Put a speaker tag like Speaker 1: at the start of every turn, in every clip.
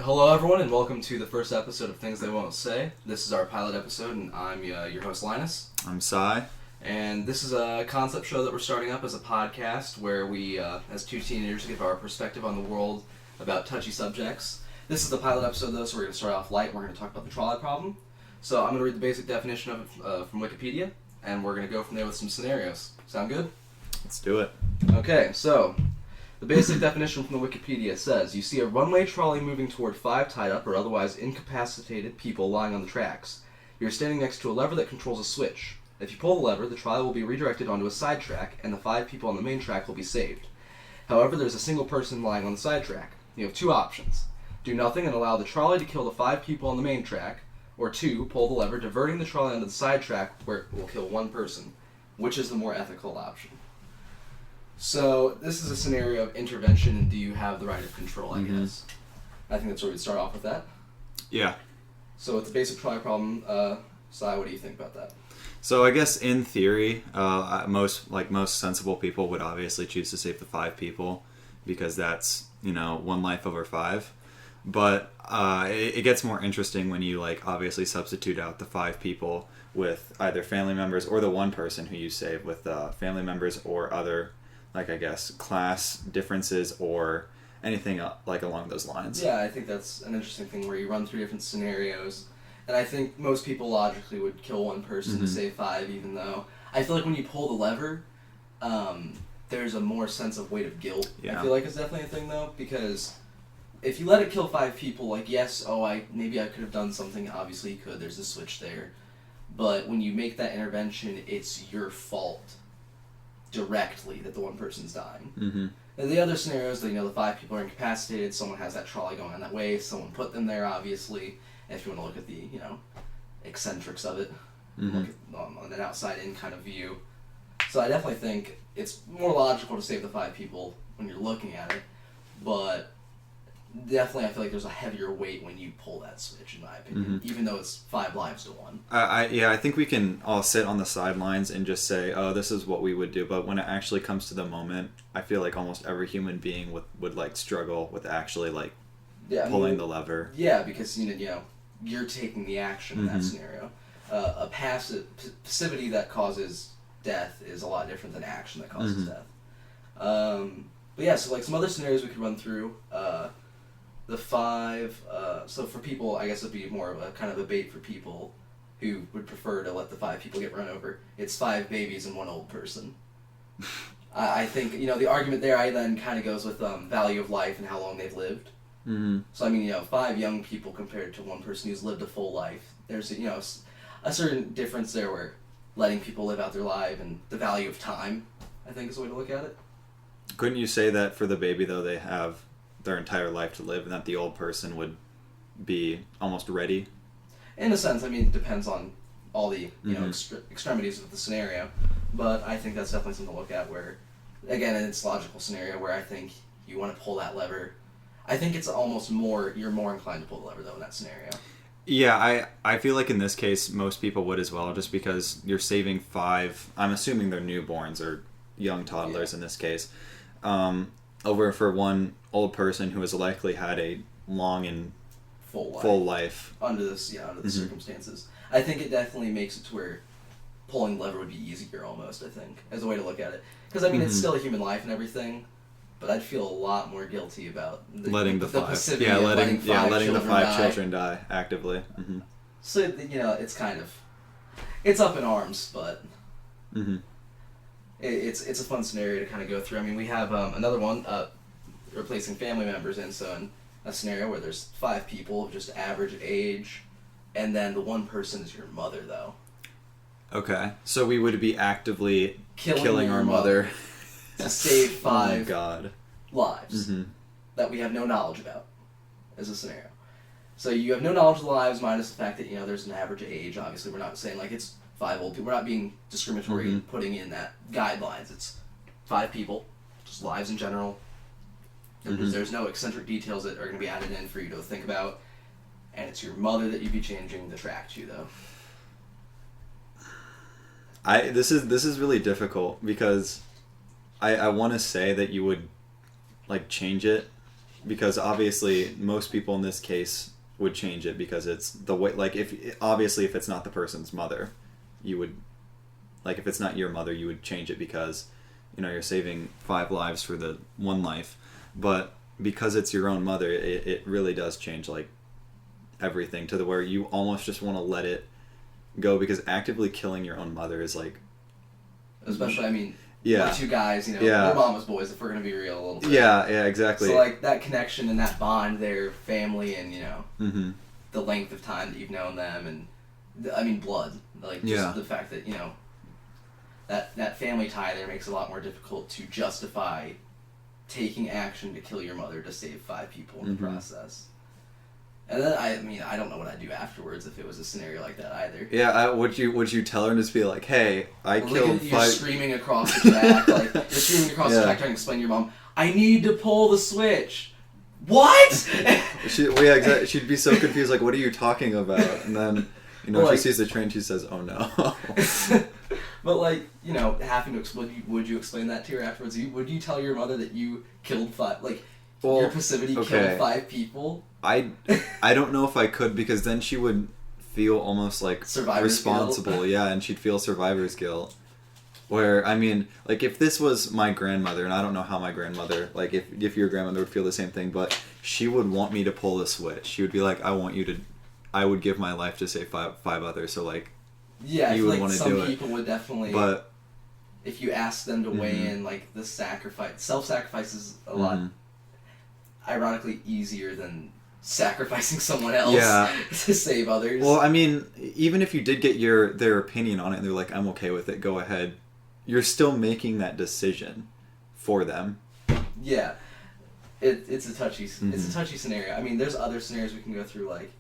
Speaker 1: Hello, everyone, and welcome to the first episode of Things They Won't Say. This is our pilot episode, and I'm your host, Linus.
Speaker 2: I'm Cy.
Speaker 1: And this is a concept show that we're starting up as a podcast where we, as two teenagers, give our perspective on the world about touchy subjects. This is the pilot episode, though, so we're going to start off light. We're going to talk about the trolley problem. So I'm going to read the basic definition of it from Wikipedia, and we're going to go from there with some scenarios. Sound good?
Speaker 2: Let's do it.
Speaker 1: Okay, so the basic definition from the Wikipedia says, you see a runway trolley moving toward 5 tied-up or otherwise incapacitated people lying on the tracks. You're standing next to a lever that controls a switch. If you pull the lever, the trolley will be redirected onto a side track, and the 5 people on the main track will be saved. However, there's a single person lying on the side track. You have 2 options. Do nothing and allow the trolley to kill the 5 people on the main track, or 2, pull the lever, diverting the trolley onto the side track where it will kill 1 person. Which is the more ethical option? So, this is a scenario of intervention, and do you have the right of control, I guess. I think that's where we'd start off with that.
Speaker 2: Yeah.
Speaker 1: So, with the basic trolley problem, Sai, what do you think about that?
Speaker 2: So I guess in theory, most sensible people would obviously choose to save the 5 people because that's, 1 life over 5. But it gets more interesting when you obviously substitute out the 5 people with either family members or the 1 person who you save with family members or other, I guess, class differences or anything along those lines.
Speaker 1: Yeah, I think that's an interesting thing where you run through different scenarios. And I think most people logically would kill 1 person to save 5, even though I feel like when you pull the lever, there's a more sense of weight of guilt.
Speaker 2: Yeah.
Speaker 1: I feel like it's definitely a thing, though, because if you let it kill 5 people, yes, maybe I could have done something. Obviously, you could. There's a switch there. But when you make that intervention, it's your fault directly that the 1 person's dying.
Speaker 2: Mm-hmm.
Speaker 1: And the other scenarios, the 5 people are incapacitated, someone has that trolley going on that way, someone put them there, obviously. If you want to look at the, eccentrics of it, look at, on an outside-in kind of view. So I definitely think it's more logical to save the 5 people when you're looking at it, but definitely I feel like there's a heavier weight when you pull that switch, in my opinion, even though it's 5 lives to 1.
Speaker 2: I think we can all sit on the sidelines and just say, oh, this is what we would do, but when it actually comes to the moment, I feel like almost every human being would struggle with actually, pulling the lever.
Speaker 1: Yeah, because, you're taking the action in that scenario. A passivity that causes death is a lot different than action that causes death. But yeah, so some other scenarios we could run through. The 5, so for people, I guess it'd be more of a kind of a bait for people who would prefer to let the 5 people get run over. It's 5 babies and 1 old person. I think, the argument there then kind of goes with value of life and how long they've lived.
Speaker 2: Mm-hmm.
Speaker 1: So, 5 young people compared to 1 person who's lived a full life. There's, a certain difference there where letting people live out their life and the value of time, I think, is the way to look at it.
Speaker 2: Couldn't you say that for the baby, though, they have their entire life to live and that the old person would be almost ready?
Speaker 1: In a sense, it depends on all the, extremities of the scenario. But I think that's definitely something to look at where, again, in its logical scenario where I think you want to pull that lever. I think it's almost you're more inclined to pull the lever, though, in that scenario.
Speaker 2: Yeah, I feel like in this case, most people would as well, just because you're saving 5, I'm assuming they're newborns or young toddlers in this case, over for 1 old person who has likely had a long and full life.
Speaker 1: Under the circumstances. I think it definitely makes it to where pulling the lever would be easier almost, I think, as a way to look at it. Because, it's still a human life and everything. But I'd feel a lot more guilty about
Speaker 2: letting the 5
Speaker 1: letting
Speaker 2: the 5 children die actively. Mm-hmm.
Speaker 1: So it's up in arms, but it's a fun scenario to kind of go through. We have another one, replacing family members, and so in a scenario where there's 5 people of just average age, and then the 1 person is your mother, though.
Speaker 2: Okay, so we would be actively killing our mother.
Speaker 1: To save 5 lives that we have no knowledge about as a scenario. So you have no knowledge of the lives minus the fact that, there's an average age. Obviously, we're not saying it's 5 old people. We're not being discriminatory in putting in that guidelines. It's 5 people, just lives in general. There's no eccentric details that are going to be added in for you to think about. And it's your mother that you'd be changing the track to, though.
Speaker 2: This is really difficult because I want to say that you would change it because obviously most people in this case would change it because it's the way, like, if it's not the person's mother, you would, like, if it's not your mother, you would change it because, you know, you're saving 5 lives for the one life. But because it's your own mother, it really does change, like, everything to the where you almost just want to let it go, because actively killing your own mother is like,
Speaker 1: especially, I mean,
Speaker 2: yeah,
Speaker 1: we're 2 guys, you know,
Speaker 2: yeah,
Speaker 1: we're mama's boys if we're gonna be real a little bit.
Speaker 2: Yeah, exactly.
Speaker 1: So like that connection and that bond, their family, and you know,
Speaker 2: mm-hmm.
Speaker 1: the length of time that you've known them, and I mean blood, like just the fact that, you know, that family tie there makes it a lot more difficult to justify taking action to kill your mother to save 5 people in the process. And then I don't know what I'd do afterwards if it was a scenario like that either.
Speaker 2: Yeah, would you tell her and just be like, "Hey, I killed 5."
Speaker 1: You're screaming across the track, like you're screaming across the track trying to explain to your mom, "I need to pull the switch." What?
Speaker 2: She'd be so confused, like, "What are you talking about?" And then, you know,
Speaker 1: well,
Speaker 2: she sees the train, she says, "Oh no."
Speaker 1: But like, you know, having to explain, would you explain that to her afterwards? Would you tell your mother that you killed 5, like, your passivity killed 5 people?
Speaker 2: I don't know if I could, because then she would feel almost like responsible, guilt. Yeah, and she'd feel survivor's guilt. Where, I mean, like, if this was my grandmother, and I don't know how my grandmother, like, if your grandmother would feel the same thing, but she would want me to pull the switch. She would be like, I would give my life to save 5 others, so, like,
Speaker 1: yeah,
Speaker 2: you would want to do it.
Speaker 1: Some people would definitely,
Speaker 2: but
Speaker 1: if you ask them to weigh in, like, the self-sacrifice is a lot, ironically, easier than sacrificing someone else to save others.
Speaker 2: Well, I mean, even if you did get their opinion on it and they're like, "I'm okay with it, go ahead," you're still making that decision for them.
Speaker 1: Yeah, it's a touchy scenario. I mean, there's other scenarios we can go through, like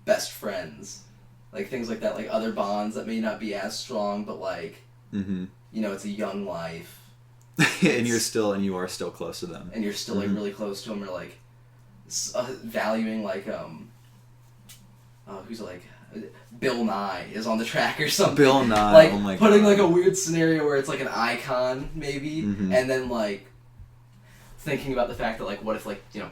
Speaker 1: best friends, like things like that, like other bonds that may not be as strong, but like you know, it's a young life,
Speaker 2: and you are still close to them,
Speaker 1: and you're still like really close to them, or like valuing, like who's like Bill Nye is on the track or something.
Speaker 2: Bill Nye,
Speaker 1: like,
Speaker 2: oh my
Speaker 1: putting
Speaker 2: God.
Speaker 1: like a weird scenario where it's like an icon maybe, and then like thinking about the fact that, like, what if, like, you know,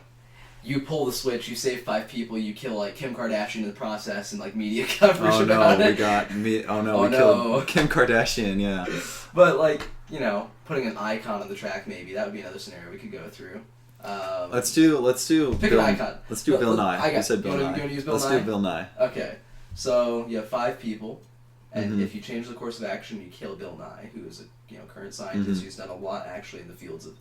Speaker 1: you pull the switch, you save 5 people, you kill, like, Kim Kardashian in the process, and like media coverage about it. We killed
Speaker 2: Kim Kardashian, yeah.
Speaker 1: But like, you know, putting an icon on the track, maybe that would be another scenario we could go through.
Speaker 2: Let's do
Speaker 1: pick
Speaker 2: Bill,
Speaker 1: an icon.
Speaker 2: Let's do Bill Nye.
Speaker 1: You
Speaker 2: said Bill Nye.
Speaker 1: You want to use Bill
Speaker 2: Nye? Let's do Bill Nye.
Speaker 1: Okay, so you have 5 people, and if you change the course of action, you kill Bill Nye, who is a current scientist who's done a lot actually in the fields of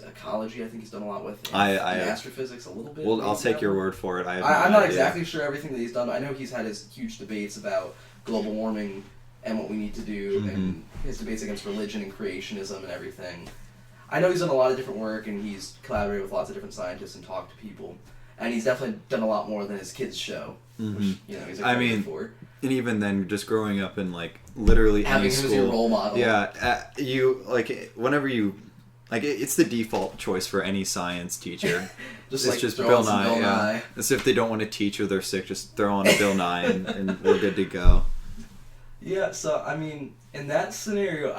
Speaker 1: ecology. I think he's done a lot with astrophysics a little bit.
Speaker 2: Well, I'll take your word for it.
Speaker 1: I'm not exactly sure everything that he's done. I know he's had his huge debates about global warming and what we need to do, and his debates against religion and creationism and everything. I know he's done a lot of different work, and he's collaborated with lots of different scientists and talked to people. And he's definitely done a lot more than his kids' show, which, you know, he's excited for.
Speaker 2: And even then, just growing up in, like, literally
Speaker 1: having him as your role model.
Speaker 2: Yeah, you, like, whenever you, like, it's the default choice for any science teacher.
Speaker 1: Just
Speaker 2: it's just Bill Nye, yeah. As if they don't want a teacher, they're sick, just throw on a Bill Nye and we're good to go.
Speaker 1: Yeah, so, I mean, in that scenario,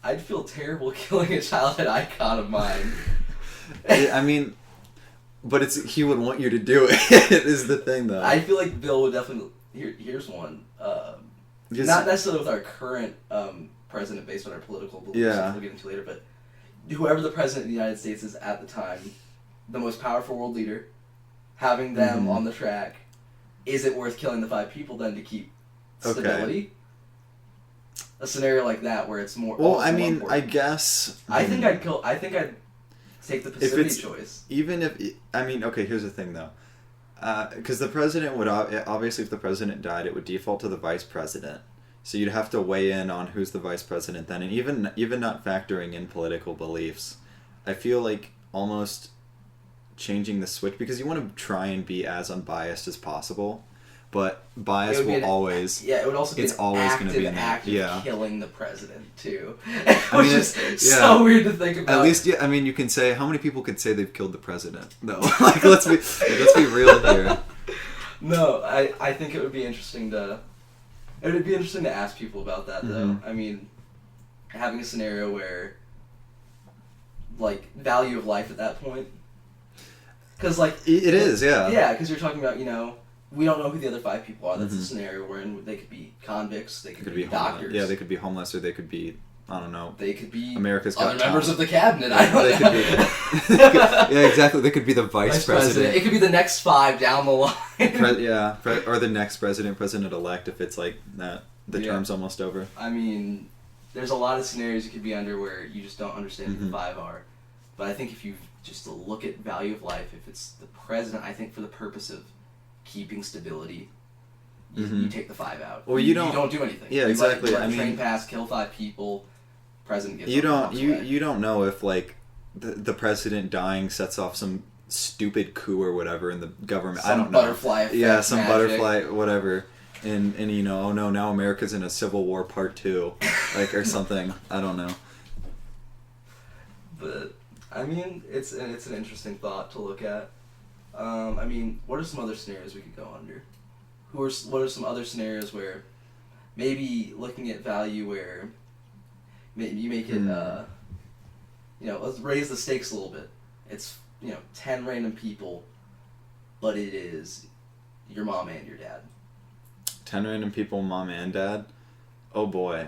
Speaker 1: I'd feel terrible killing a childhood icon of mine.
Speaker 2: I mean, but he would want you to do it, is the thing, though.
Speaker 1: I feel like Bill would definitely... Here's one. Not necessarily with our current president based on our political beliefs, which we'll get into later, but whoever the president of the United States is at the time, the most powerful world leader, having them on the track, is it worth killing the 5 people then to keep stability? Okay. A scenario like that where it's more...
Speaker 2: Well, I mean, important. I guess...
Speaker 1: I think I'd take the passivity choice.
Speaker 2: Even if... I mean, okay, here's the thing, though. Because the president would... Obviously, if the president died, it would default to the vice president. So you'd have to weigh in on who's the vice president then. And even not factoring in political beliefs, I feel like almost changing the switch... Because you want to try and be as unbiased as possible. But bias will always...
Speaker 1: Yeah, it would also be
Speaker 2: it's always going to be an
Speaker 1: act of killing the president, too.
Speaker 2: I mean,
Speaker 1: Which is so weird to think about.
Speaker 2: At least, I mean, you can say... How many people could say they've killed the president? No. Like, let's be real here.
Speaker 1: No, I think it would be interesting to... It would be interesting to ask people about that, though. I mean, having a scenario where, like, value of life at that point Because, like...
Speaker 2: It is, yeah.
Speaker 1: Yeah, because you're talking about, we don't know who the other 5 people are. That's
Speaker 2: Mm-hmm.
Speaker 1: a scenario wherein they could be convicts, they could be
Speaker 2: homeless.
Speaker 1: doctors.
Speaker 2: Yeah, they could be homeless, or they could be, I don't know.
Speaker 1: They could be
Speaker 2: America's
Speaker 1: other
Speaker 2: Got
Speaker 1: members
Speaker 2: Talent.
Speaker 1: of the cabinet. I don't
Speaker 2: They
Speaker 1: know.
Speaker 2: could be, yeah, exactly. They could be the vice president.
Speaker 1: It could be the next 5 down the line.
Speaker 2: Or the next president-elect, if it's like that. The term's almost over.
Speaker 1: I mean, there's a lot of scenarios you could be under where you just don't understand who the 5 are. But I think if you just look at value of life, if it's the president, I think for the purpose of keeping stability, you take the 5 out.
Speaker 2: Well,
Speaker 1: you don't do anything.
Speaker 2: Yeah,
Speaker 1: you
Speaker 2: exactly.
Speaker 1: Let the train pass, kill 5 people. President gets
Speaker 2: you don't know if like the president dying sets off some stupid coup or whatever in the government. I don't know.
Speaker 1: Butterfly effect.
Speaker 2: Yeah, some
Speaker 1: magic.
Speaker 2: butterfly whatever. And oh no, now America's in a civil war part 2, like, or something. I don't know.
Speaker 1: But I mean, it's an interesting thought to look at. I mean, what are some other scenarios we could go under? What are some other scenarios where maybe looking at value where you make it let's raise the stakes a little bit. It's 10 random people, but it is your mom and your dad.
Speaker 2: 10 random people, mom and dad? Oh boy.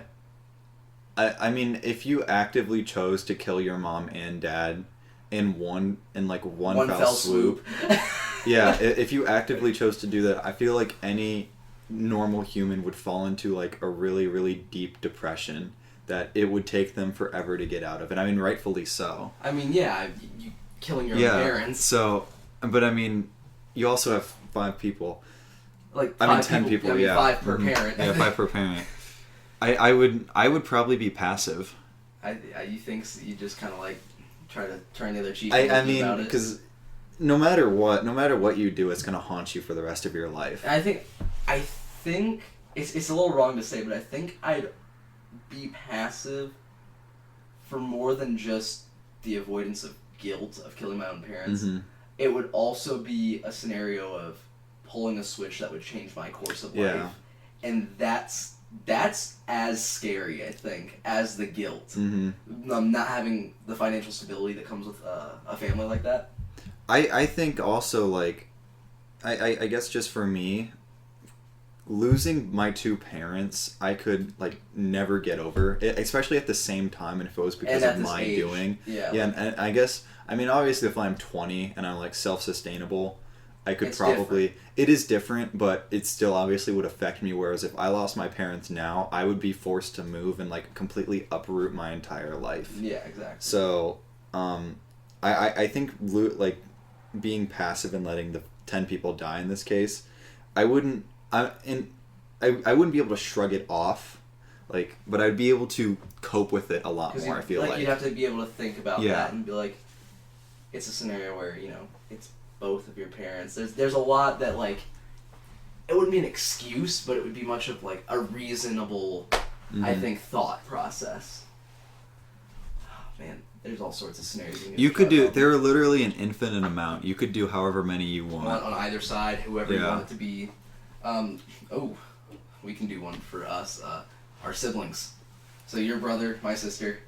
Speaker 2: I mean, if you actively chose to kill your mom and dad in one fell swoop. Yeah, if you actively chose to do that, I feel like any normal human would fall into like a really, really deep depression that it would take them forever to get out of. And I mean, rightfully so.
Speaker 1: I mean, yeah, you killing your own parents.
Speaker 2: So, but I mean, you also have 5 people.
Speaker 1: Like
Speaker 2: 10 people, yeah.
Speaker 1: 5 per parent.
Speaker 2: Yeah, 5 per parent. I would probably be passive.
Speaker 1: You think you just kind of like try to turn the other cheek.
Speaker 2: I mean, because no matter what you do, it's gonna haunt you for the rest of your life.
Speaker 1: I think it's a little wrong to say, but I think I'd be passive for more than just the avoidance of guilt of killing my own parents.
Speaker 2: Mm-hmm.
Speaker 1: It would also be a scenario of pulling a switch that would change my course of life, and that's as scary, I think, as the guilt.
Speaker 2: Mm-hmm.
Speaker 1: Not having the financial stability that comes with a family like that.
Speaker 2: I think also, like, I guess just for me, losing my 2 parents, I could, like, never get over, especially at the same time, and if it was because of my doing. Yeah, and I guess, I mean, obviously if I'm 20 and I'm, like, self-sustainable, I could probably... Different. It is different, but it still obviously would affect me, whereas if I lost my parents now, I would be forced to move and, like, completely uproot my entire life.
Speaker 1: Yeah, exactly.
Speaker 2: So, I think, like, being passive and letting the 10 people die in this case, I wouldn't be able to shrug it off, like, but I'd be able to cope with it a lot more, I feel like.
Speaker 1: You'd have to be able to think about that and be like, it's a scenario where, it's both of your parents. There's a lot that, like, it wouldn't be an excuse, but it would be much of, like, a reasonable, I think, thought process. Oh, man, there's all sorts of scenarios.
Speaker 2: You could do, there are literally an infinite amount. You could do however many you want.
Speaker 1: On either side, whoever you want it to be. We can do one for us, our siblings. So your brother, my sister,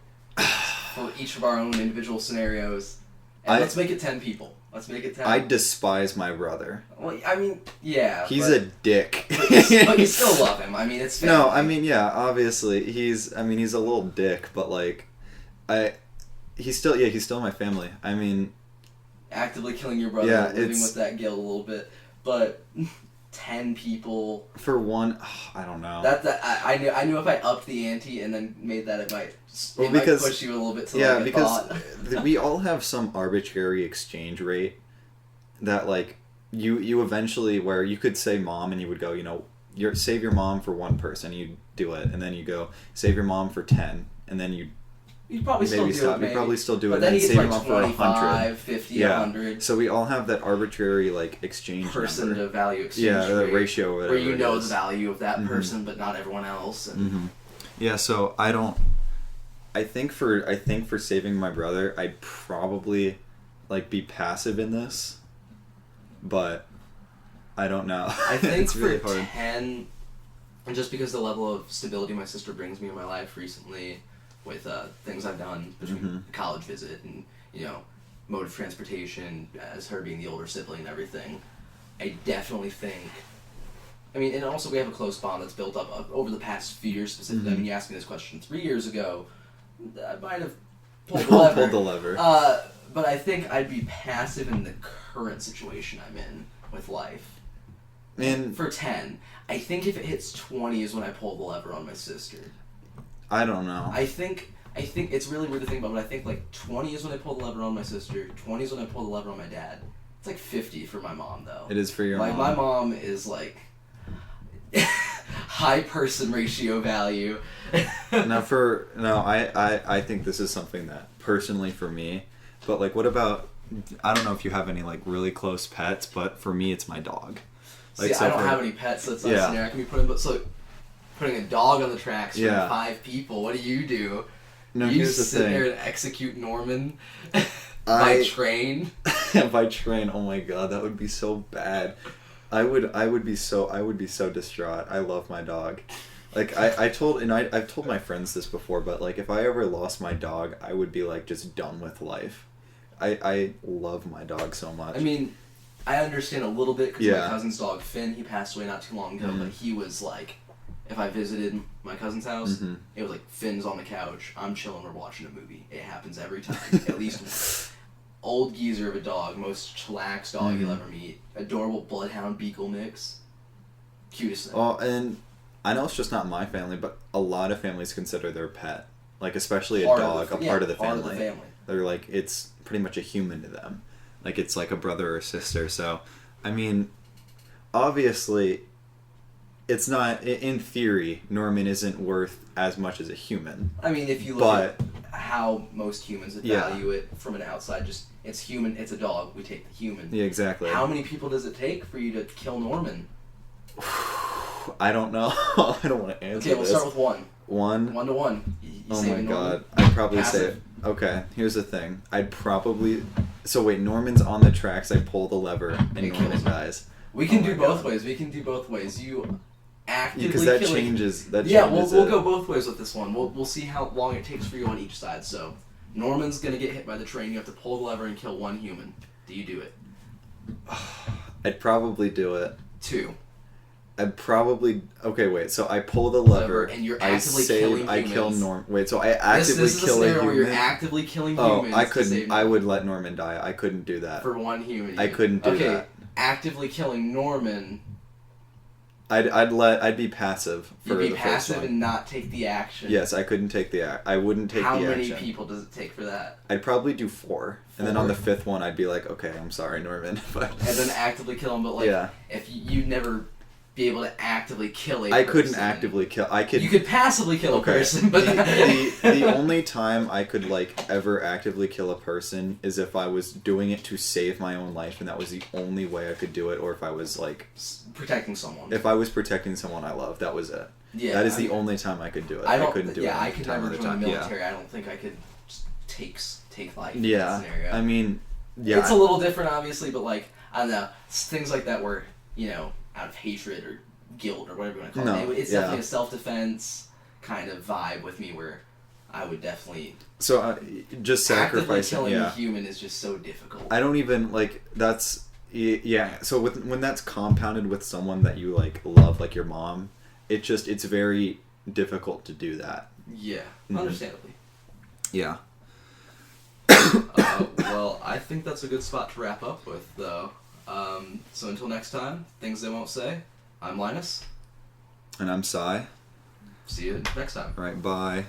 Speaker 1: for each of our own individual scenarios. And let's make it 10 people. Let's make it 10.
Speaker 2: I despise my brother.
Speaker 1: Well, I mean, yeah.
Speaker 2: He's a dick.
Speaker 1: But you still love him. I mean, it's family.
Speaker 2: No, I mean, yeah, obviously. He's a little dick, but, like, he's still my family. I mean...
Speaker 1: Actively killing your brother, living with that guilt a little bit. But 10 people...
Speaker 2: For one, I don't know.
Speaker 1: I knew if I upped the ante and then made that, it might push you a little bit to like a thought.
Speaker 2: We all have some arbitrary exchange rate that, like, you eventually, where you could say mom and you would go, save your mom for 1 person, you do it, and then you go, save your mom for 10, and then you'd probably still do it. You'd probably still do it,
Speaker 1: and then
Speaker 2: save your mom for
Speaker 1: 25, 50, 100.
Speaker 2: So we all have that arbitrary, like, exchange
Speaker 1: person
Speaker 2: number.
Speaker 1: To value exchange
Speaker 2: the ratio or whatever.
Speaker 1: Where the value of that person, but not everyone else. And...
Speaker 2: Yeah, so I think for saving my brother, I'd probably, like, be passive in this, but I don't know.
Speaker 1: I think
Speaker 2: it's really
Speaker 1: for
Speaker 2: hard.
Speaker 1: 10, and just because the level of stability my sister brings me in my life recently, with things I've done between the college visit and mode of transportation as her being the older sibling and everything. I definitely think. I mean, and also we have a close bond that's built up over the past few years specifically. I mean, you asked me this question 3 years ago. I might have pulled the lever.
Speaker 2: Pulled the lever.
Speaker 1: But I think I'd be passive in the current situation I'm in with life.
Speaker 2: And
Speaker 1: for 10, I think if it hits 20 is when I pull the lever on my sister.
Speaker 2: I don't know.
Speaker 1: I think it's really weird to think about, but I think like 20 is when I pull the lever on my sister. 20 is when I pull the lever on my dad. It's like 50 for my mom though.
Speaker 2: It is for your mom.
Speaker 1: My mom is like high person ratio value.
Speaker 2: I think this is something that personally for me, but like what about, I don't know if you have any like really close pets, but for me it's my dog. Like,
Speaker 1: See, I don't have any pets, so it's not a scenario I can be putting, but so putting a dog on the tracks for 5 people, what do?
Speaker 2: No,
Speaker 1: you
Speaker 2: here's the
Speaker 1: sit
Speaker 2: thing.
Speaker 1: there and execute Norman by train?
Speaker 2: By train, oh my god, that would be so bad. I would be so distraught. I love my dog. Like I've told my friends this before, but like if I ever lost my dog, I would be like just done with life. I love my dog so much.
Speaker 1: I mean, I understand a little bit because my cousin's dog Finn, he passed away not too long ago, but he was like, if I visited my cousin's house, it was like Finn's on the couch, I'm chilling, we're watching a movie. It happens every time, at least once. Old geezer of a dog, most chillax dog you'll ever meet. Adorable bloodhound beagle mix. Cutest thing.
Speaker 2: Oh, and I know it's just not my family, but a lot of families consider their pet, like especially a
Speaker 1: part
Speaker 2: dog, a part of the family.
Speaker 1: Part of the family.
Speaker 2: They're like, it's pretty much a human to them. Like it's like a brother or sister. So, I mean, obviously, it's not, in theory, Norman isn't worth as much as a human.
Speaker 1: I mean, if you look at how most humans value it from an outside, just, it's human, it's a dog, we take the human.
Speaker 2: Yeah, exactly.
Speaker 1: How many people does it take for you to kill Norman?
Speaker 2: I don't know. I don't want to answer this.
Speaker 1: Okay, we'll start with 1.
Speaker 2: 1?
Speaker 1: 1 to 1.
Speaker 2: Oh my god. I'd probably say... Okay, here's the thing. I'd probably... So wait, Norman's on the tracks, I pull the lever, and Norman dies.
Speaker 1: We can do both ways. You actively
Speaker 2: because that changes.
Speaker 1: Yeah, we'll go both ways with this one. We'll see how long it takes for you on each side. So, Norman's gonna get hit by the train. You have to pull the lever and kill 1 human. Do you do it?
Speaker 2: I'd probably do it.
Speaker 1: 2.
Speaker 2: I'd probably... Okay, wait. So I pull the lever,
Speaker 1: and you're actively killing humans.
Speaker 2: I kill Norman. Wait, so I actively
Speaker 1: this
Speaker 2: kill a human?
Speaker 1: where you're actively killing humans.
Speaker 2: Oh, I couldn't. I would let Norman die. I couldn't do that.
Speaker 1: For 1 human.
Speaker 2: I couldn't do that.
Speaker 1: Actively killing Norman...
Speaker 2: I'd be passive for the first one.
Speaker 1: You'd be passive and not take the action.
Speaker 2: Yes, I couldn't take the act. I wouldn't take the action.
Speaker 1: How many people does it take for that?
Speaker 2: I'd probably do 4. And then on the 5th one, I'd be like, okay, I'm sorry, Norman. But
Speaker 1: and then actively kill him, but like, if you'd never be able to actively kill a person.
Speaker 2: I couldn't actively kill.
Speaker 1: You could passively kill a person, but
Speaker 2: the only time I could like ever actively kill a person is if I was doing it to save my own life, and that was the only way I could do it, or if I was like
Speaker 1: protecting someone.
Speaker 2: If I was protecting someone I love, that was it. Yeah, that is the only time I could do it. I couldn't do it.
Speaker 1: Yeah, I could never join the military. I don't think I could just take life.
Speaker 2: Yeah,
Speaker 1: in that scenario.
Speaker 2: I mean, yeah,
Speaker 1: it's a little different, obviously, but like I don't know, things like that where out of hatred or guilt or whatever you want to call it. It's definitely a self-defense kind of vibe with me where I would definitely...
Speaker 2: So, just sacrificing...
Speaker 1: Actively killing a human is just so difficult.
Speaker 2: I don't even, like, that's... Yeah, so when that's compounded with someone that you, like, love, like your mom, it's very difficult to do that.
Speaker 1: Yeah, understandably.
Speaker 2: Yeah.
Speaker 1: Well, I think that's a good spot to wrap up with, though. So until next time, things they won't say. I'm Linus.
Speaker 2: And I'm Sai.
Speaker 1: See you next time.
Speaker 2: All right, bye.